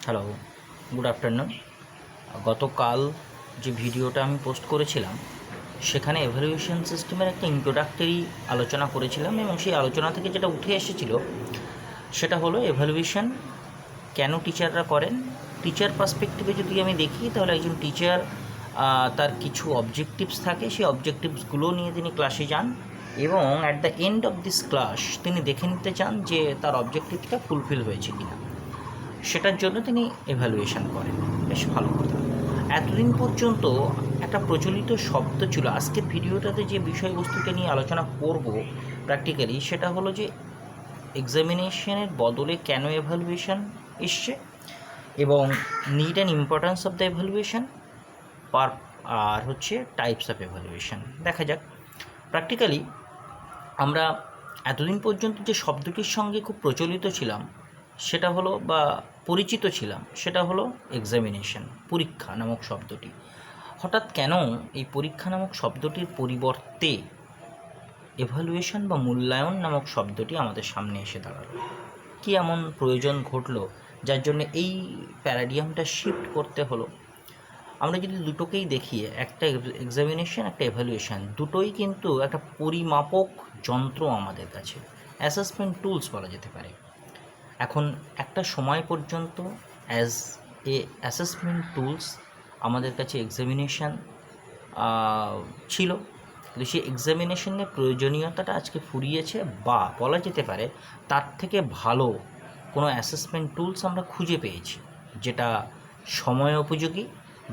Hello, good afternoon. গতকাল যে ভিডিওটা আমি পোস্ট করেছিলাম সেখানে এভালুয়েশন সিস্টেমের একটা ইন্ট্রোডাক্টরি আলোচনা করেছিলাম এবং সেই আলোচনা থেকে যেটা উঠে এসেছিল সেটা হলো এভালুয়েশন কেন টিচাররা করেন। টিচার পার্সপেক্টিভে যদি আমি দেখি তাহলে একজন টিচার তার কিছু অবজেক্টিভস থাকে, সেই অবজেক্টিভসগুলো নিয়ে তিনি ক্লাসে যান এবং at the end of this class তিনি দেখে নিতে চান যে তার অবজেক্টিভটা ফুলফিল হয়েছে কিনা, সেটার জন্য তিনি এভ্যালুয়েশন করেন। বেশ ভালো কথা। এতদিন পর্যন্ত একটা প্রচলিত শব্দ ছিল। আজকের ভিডিওটাতে যে বিষয়বস্তুটা নিয়ে আলোচনা করব প্র্যাকটিক্যালি সেটা হলো যে এক্সামিনেশনের বদলে কেন এভ্যালুয়েশন এসছে এবং need and importance of the evaluation আর হচ্ছে টাইপস অফ এভ্যালুয়েশন। দেখা যাক প্র্যাকটিক্যালি আমরা এতদিন পর্যন্ত যে শব্দটির সঙ্গে খুব প্রচলিত ছিলাম সেটা হলো বা পরিচিত ছিলাম সেটা হলো এক্সামিনেশন, পরীক্ষা নামক শব্দটি। হঠাৎ কেন এই পরীক্ষা নামক শব্দটির পরিবর্তে এভালুয়েশন বা মূল্যায়ন নামক শব্দটি আমাদের সামনে এসে দাঁড়ালো? কি এমন প্রয়োজন ঘটলো যার জন্য এই প্যারাডিয়ামটা শিফট করতে হলো? আমরা যদি দুটোকেই দেখি, একটা এক্সামিনেশন একটা এভালুয়েশন, দুটোই কিন্তু একটা পরিমাপক যন্ত্র আমাদের কাছে, অ্যাসেসমেন্ট টুলস বলা যেতে পারে। এখন একটা সময় পর্যন্ত অ্যাজ এ অ্যাসেসমেন্ট টুলস আমাদের কাছে এক্সামিনেশান ছিল, কিন্তু সেই এক্সামিনেশনের প্রয়োজনীয়তাটা আজকে ফুরিয়েছে, বা বলা যেতে পারে তার থেকে ভালো কোনো অ্যাসেসমেন্ট টুলস আমরা খুঁজে পেয়েছি যেটা সময় উপযোগী,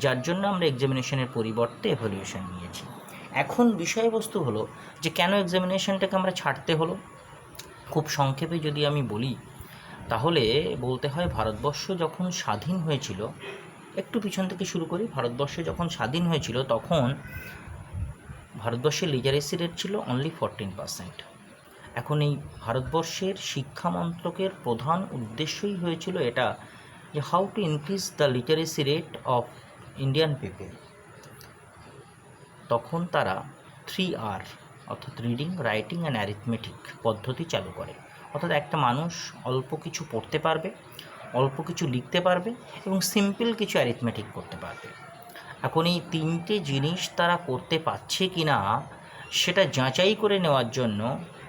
যার জন্য আমরা এক্সামিনেশনের পরিবর্তে এভালুয়েশন নিয়েছি। এখন বিষয়বস্তু হলো যে কেন এক্সামিনেশনটাকে আমরা ছাড়তে হলো। খুব সংক্ষেপে যদি আমি বলি তাহলে বলতে হয়, ভারতবর্ষ যখন স্বাধীন হয়েছিল, একটু পিছন থেকে শুরু করি। ভারতবর্ষ যখন স্বাধীন হয়েছিল তখন ভারতবর্ষের লিটারেসি রেট ছিল অনলি 14%। এখন এই ভারতবর্ষের শিক্ষা মন্ত্রকের প্রধান উদ্দেশ্যই হয়েছিল এটা, যে how to increase the literacy rate of Indian people. তখন তারা 3R অর্থাৎ রিডিং, রাইটিং অ্যান্ড অ্যারিথমেটিক পদ্ধতি চালু করে। অর্থাৎ একটা মানুষ অল্প কিছু পড়তে পারবে, অল্প কিছু লিখতে পারবে এবং সিম্পল কিছু অ্যারিথমেটিক করতে পারবে। এখন এই তিনটে জিনিস তারা করতে পারছে কি না সেটা যাচাই করে নেওয়ার জন্য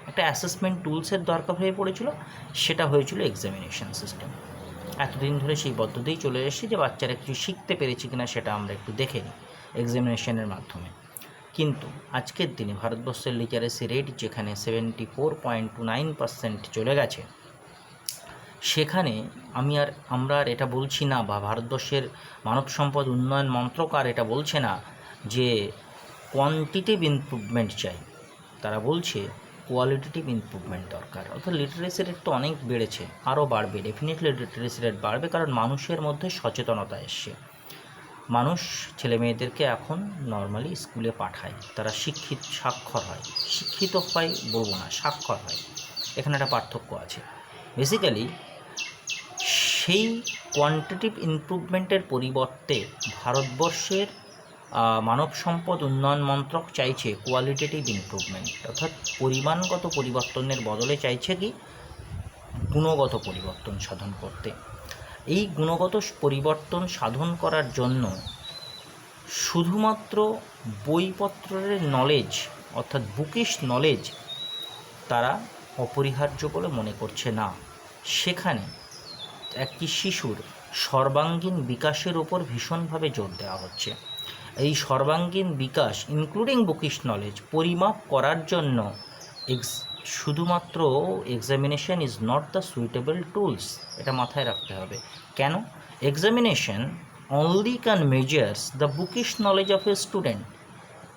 একটা অ্যাসেসমেন্ট টুলসের দরকার হয়ে পড়েছিল, সেটা হয়েছিল এক্সামিনেশন সিস্টেম। এতদিন ধরে সেই পদ্ধতিই চলে এসেছে যে বাচ্চারা কিছু শিখতে পেরেছে কিনা সেটা আমরা একটু দেখে নিই এক্সামিনেশনের মাধ্যমে। কিন্তু আজকের দিনে ভারতবর্ষের লিটারেসি রেট যেখানে 74.29% চলে গেছে, সেখানে আমরা আর এটা বলছি না, বা ভারতবর্ষের মানব সম্পদ উন্নয়ন মন্ত্রক আর এটা বলছে না যে কোয়ান্টিটিভ ইমপ্রুভমেন্ট চাই, তারা বলছে কোয়ালিটেটিভ ইমপ্রুভমেন্ট দরকার। অর্থাৎ লিটারেসি রেট তো অনেক বেড়েছে, আরও বাড়বে, ডেফিনেটলি লিটারেসি রেট বাড়বে, কারণ মানুষের মধ্যে সচেতনতা এসছে। মানুষ ছেলে মেয়েদেরকে এখন নর্মালি স্কুলে পাঠায়, তারা সাক্ষর হয়, শিক্ষিত হয় বলবো না, সাক্ষর হয়। এখানে একটা পার্থক্য আছে। বেসিক্যালি সেই কোয়ান্টিটিভ ইমপ্রুভমেন্টের পরিবর্তে ভারতবর্ষের মানব সম্পদ উন্নয়ন মন্ত্রক চাইছে কোয়ালিটেটিভ ইমপ্রুভমেন্ট, অর্থাৎ পরিমাণগত পরিবর্তনের বদলে চাইছে কি গুণগত পরিবর্তন সাধন করতে। এই গুণগত পরিবর্তন সাধন করার জন্য শুধুমাত্র বইপত্রের নলেজ অর্থাৎ বুকিশ নলেজ তারা অপরিহার্য বলে মনে করছে না। সেখানে একটি শিশুর সর্বাঙ্গীন বিকাশের ওপর ভীষণভাবে জোর দেওয়া হচ্ছে। এই সর্বাঙ্গীন বিকাশ ইনক্লুডিং বুকিশ নলেজ পরিমাপ করার জন্য শুধুমাত্র examination is not the suitable tools, এটা মাথায় রাখতে হবে। কেন? Examination only can measures the bookish knowledge of a student,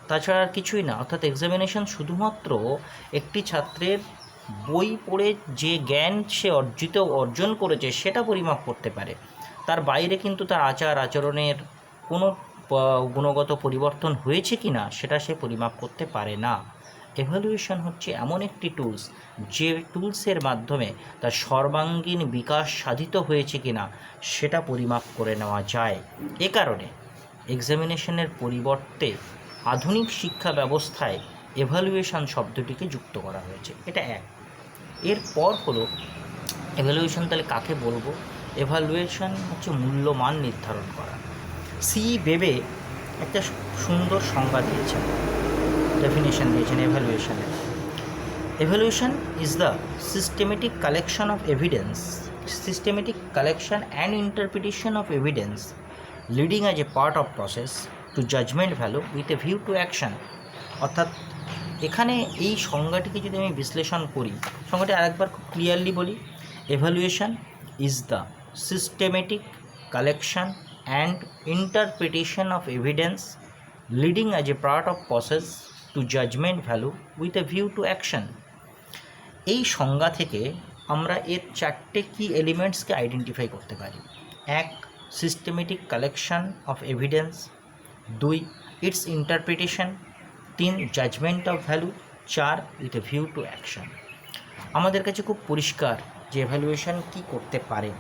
তাছাড়া আর কিছুই না। অর্থাৎ এক্সামিনেশন শুধুমাত্র একটি ছাত্রের বই পড়ে যে জ্ঞান সে অর্জন করেছে সেটা পরিমাপ করতে পারে, তার বাইরে কিন্তু তার আচার আচরণের কোনো গুণগত পরিবর্তন হয়েছে কি না সেটা সে পরিমাপ করতে পারে না। এভালুয়েশন হচ্ছে এমন একটি টুলস যে টুলসের মাধ্যমে তার সর্বাঙ্গীন বিকাশ সাধিত হয়েছে কি না সেটা পরিমাপ করে নেওয়া যায়। এ কারণে এক্সামিনেশনের পরিবর্তে আধুনিক শিক্ষা ব্যবস্থায় এভালুয়েশন শব্দটিকে যুক্ত করা হয়েছে। এটা এক। এরপর হলো এভালুয়েশন তাহলে কাকে বলবো এভালুয়েশন হচ্ছে মূল্যমান নির্ধারণ করা। সি বেবে একটা সুন্দর সংজ্ঞা দিয়েছেন, ডেফিনেশন দিয়েছেন এভালুয়েশনের। Evaluation is the systematic collection of evidence, systematic collection and interpretation of evidence leading as a part of process to judgement value with a view to action. অর্থাৎ এখানে এই সংজ্ঞাটিকে যদি আমি বিশ্লেষণ করি, সংজ্ঞাটি আরেকবার খুব ক্লিয়ারলি বলি, evaluation is the systematic collection and interpretation of evidence leading as a part of process to judgement value with a view to action. এই সংজ্ঞা থেকে আমরা এর 4টে কি এলিমেন্টসকে আইডেন্টিফাই করতে পারি। 1, systematic collection of evidence. 2, its interpretation. 3, judgement of value. 4, with a view to action. আমাদের কাছে খুব পরিষ্কার যে এভ্যালুয়েশন কী করতে পারে।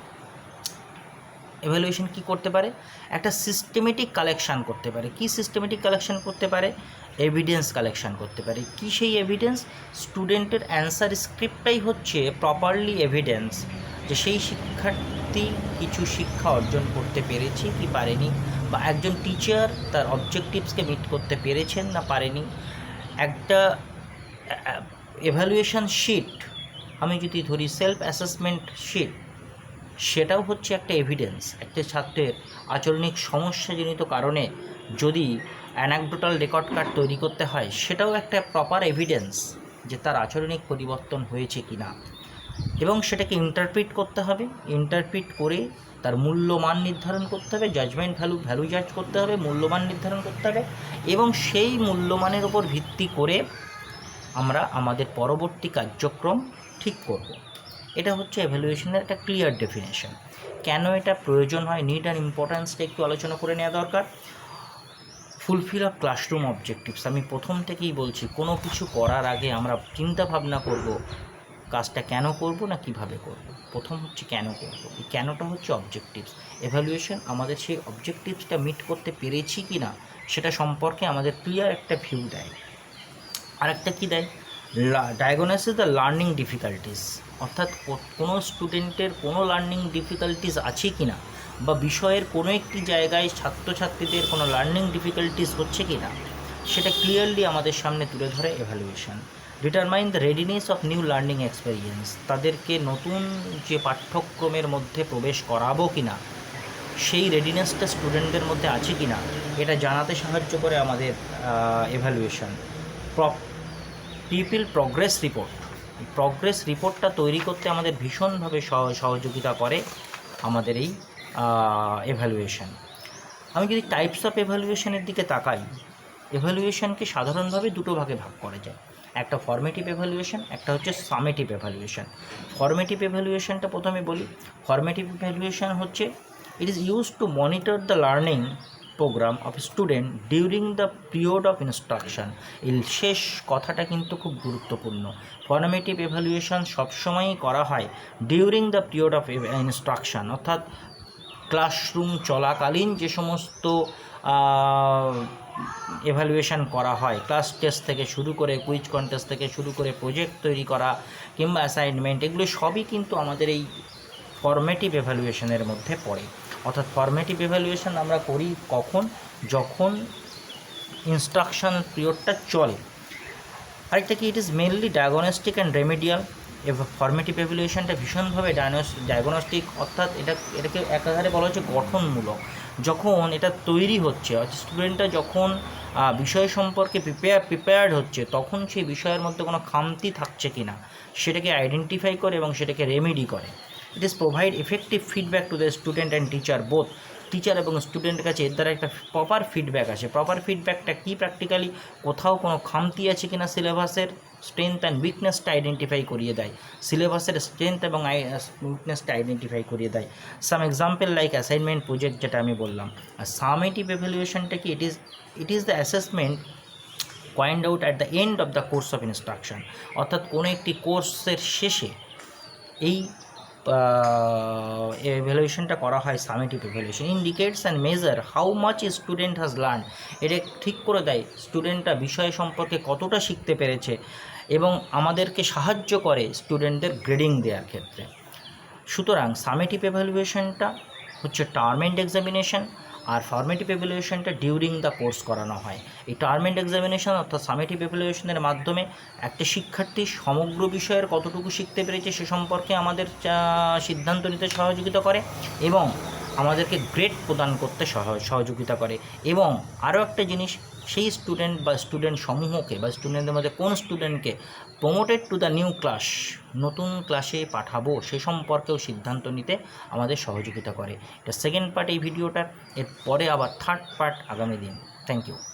এভ্যালুয়েশন কী করতে পারে? একটা সিস্টেমেটিক কালেকশান করতে পারে। কি সিস্টেমেটিক কালেকশান করতে পারে? এভিডেন্স কালেকশান করতে পারে। কি সেই এভিডেন্স? স্টুডেন্টের অ্যান্সার স্ক্রিপ্টটাই হচ্ছে প্রপারলি এভিডেন্স যে সেই শিক্ষার্থী কিছু শিক্ষা অর্জন করতে পেরেছে কি পারেনি, বা একজন টিচার তার অবজেক্টিভসকে মিট করতে পেরেছেন না পারেনি। একটা এভ্যালুয়েশন শিট আমি যদি ধরি, সেলফ অ্যাসেসমেন্ট শিট, সেটাও হচ্ছে একটা এভিডেন্স। একটা ছাত্রের আচরণিক সমস্যাজনিত কারণে যদি অ্যানেকডোটাল রেকর্ড কার্ড তৈরি করতে হয়, সেটাও একটা প্রপার এভিডেন্স যে তার আচরণিক পরিবর্তন হয়েছে কি না। এবং সেটাকে ইন্টারপ্রিট করতে হবে, ইন্টারপ্রিট করে তার মূল্যমান নির্ধারণ করতে হবে, জাজমেন্ট ভ্যালু জাজ করতে হবে, মূল্যমান নির্ধারণ করতে হবে, এবং সেই মূল্যমানের ওপর ভিত্তি করে আমরা আমাদের পরবর্তী কার্যক্রম ঠিক করব। এটা হচ্ছে এভ্যালুয়েশনের একটা ক্লিয়ার ডেফিনেশন। কেন এটা প্রয়োজন হয়, নিড অ্যান্ড ইম্পর্ট্যান্সটা একটু আলোচনা করে নেওয়া দরকার। ফুলফিল অফ ক্লাসরুম অবজেক্টিভস, আমি প্রথম থেকেই বলছি, কোনো কিছু করার আগে আমরা চিন্তা ভাবনা করব কাজটা কেন করব না কিভাবে করব। প্রথম হচ্ছে কেন করব, এই কেনটা হচ্ছে অবজেক্টিভস। এভ্যালুয়েশন আমাদের সেই অবজেক্টিভসটা মিট করতে পেরেছি কি না সেটা সম্পর্কে আমাদের ক্লিয়ার একটা ভিউ দেয়। আরেকটা কী দেয়? ডায়াগনোসিস দ্য লার্নিং ডিফিকাল্টিস, অর্থাৎ কোনো স্টুডেন্টের কোনো লার্নিং ডিফিকাল্টিস আছে কি না, বা বিষয়ের কোনো একটি জায়গায় ছাত্রছাত্রীদের কোনো লার্নিং ডিফিকাল্টিস হচ্ছে কি না, সেটা ক্লিয়ারলি আমাদের সামনে তুলে ধরে evaluation. Determine the readiness of new learning experience, তাদেরকে নতুন যে পাঠ্যক্রমের মধ্যে প্রবেশ করাবো কি না, সেই রেডিনেসটা স্টুডেন্টদের মধ্যে আছে কি না, এটা জানাতে সাহায্য করে আমাদের evaluation. People progress report, progress রিপোর্টটা তৈরি করতে আমাদের ভীষণভাবে সহযোগিতা করে আমাদের এই এভ্যালুয়েশন। আমি যদি টাইপস অফ এভ্যালুয়েশনের দিকে তাকাই, এভ্যালুয়েশনকে সাধারণভাবে দুটো ভাগে ভাগ করা যায়। একটা ফর্মেটিভ এভ্যালুয়েশন, একটা হচ্ছে সামেটিভ এভ্যালুয়েশন। ফর্মেটিভ এভ্যালুয়েশনটা প্রথমে বলি। ফর্মেটিভ এভ্যালুয়েশন হচ্ছে it is used to monitor the learning programme of student during the period of instruction. এই শেষ কথাটা কিন্তু খুব গুরুত্বপূর্ণ। ফর্মেটিভ এভ্যালুয়েশন সবসময়ই করা হয় during the period of instruction, অর্থাৎ ক্লাসরুম চলাকালীন যে সমস্ত এভ্যালুয়েশন করা হয়, ক্লাস টেস্ট থেকে শুরু করে, কুইজ কন্টেস্ট থেকে শুরু করে, প্রজেক্ট তৈরি করা কিংবা অ্যাসাইনমেন্ট, এগুলো সবই কিন্তু আমাদের এই ফর্মেটিভ এভ্যালুয়েশনের মধ্যে পড়ে। অর্থাৎ ফর্মেটিভ এভ্যালুয়েশন আমরা করি কখন? যখন ইনস্ট্রাকশন পিরিয়ডটা চলে। আরেকটা কি, it is mainly diagnostic and remedial. Formative এভ্যালুয়েশনটা ভীষণভাবে ডায়াগনস্টিক, অর্থাৎ এটাকে একাধারে বলা হচ্ছে গঠনমূলক। যখন এটা তৈরি হচ্ছে, অর্থাৎ স্টুডেন্টরা যখন বিষয় সম্পর্কে প্রিপেয়ার্ড হচ্ছে, তখন সেই বিষয়ের মধ্যে কোনো খামতি থাকছে কি না সেটাকে আইডেন্টিফাই করে এবং সেটাকে রেমেডি করে। It is provide effective feedback to the student and teacher both. Teacher এবং স্টুডেন্টের কাছে এর দ্বারা একটা প্রপার ফিডব্যাক আসে। প্রপার ফিডব্যাকটা কি? প্র্যাকটিক্যালি কোথাও কোনো খামতি আছে কিনা সিলেবাসের, স্ট্রেংথ অ্যান্ড উইকনেসটা আইডেন্টিফাই করিয়ে দেয়, সিলেবাসের স্ট্রেংথ এবং উইকনেসটা আইডেন্টিফাই করিয়ে দেয়। সাম এক্সাম্পল লাইক অ্যাসাইনমেন্ট, প্রজেক্ট, যেটা আমি বললাম। আর সামেটিভ এভ্যালুয়েশনটা কি? It is the assessment point out at the end of the course of instruction, অর্থাৎ কোনো একটি কোর্সের শেষে এই এভ্যালুয়েশনটা করা হয়। Summative evaluation indicates and measure how much student has learn, এটা ঠিক করে দেয় স্টুডেন্টরা বিষয় সম্পর্কে কতটা শিখতে পেরেছে এবং আমাদেরকে সাহায্য করে স্টুডেন্টদের গ্রেডিং দেওয়ার ক্ষেত্রে। সুতরাং সামেটিভ এভ্যালুয়েশনটা হচ্ছে টার্ম এন্ড এক্সামিনেশন, আর ফর্মেটিভ এভ্যালুয়েশনটা ডিউরিং দ্য কোর্স করানো হয়। এই টার্ম এন্ড এক্সামিনেশন অর্থাৎ সামেটিভ এভ্যালুয়েশনের মাধ্যমে একটা শিক্ষার্থী সমগ্র বিষয়ের কতটুকু শিখতে পেরেছে সে সম্পর্কে আমাদের সিদ্ধান্ত নিতে সহযোগিতা করে এবং আমাদেরকে গ্রেড প্রদান করতে সহযোগিতা করে। এবং আরও একটা জিনিস, সেই স্টুডেন্ট বা স্টুডেন্ট সমূহকে বা স্টুডেন্টদের মধ্যে কোন স্টুডেন্টকে promoted to the new class, নতুন ক্লাসে পাঠাবো সে সম্পর্কেও সিদ্ধান্ত নিতে আমাদের সহযোগিতা করে। এটা সেকেন্ড পার্ট এই ভিডিওটার। এরপরে আবার থার্ড পার্ট আগামী দিন। Thank you.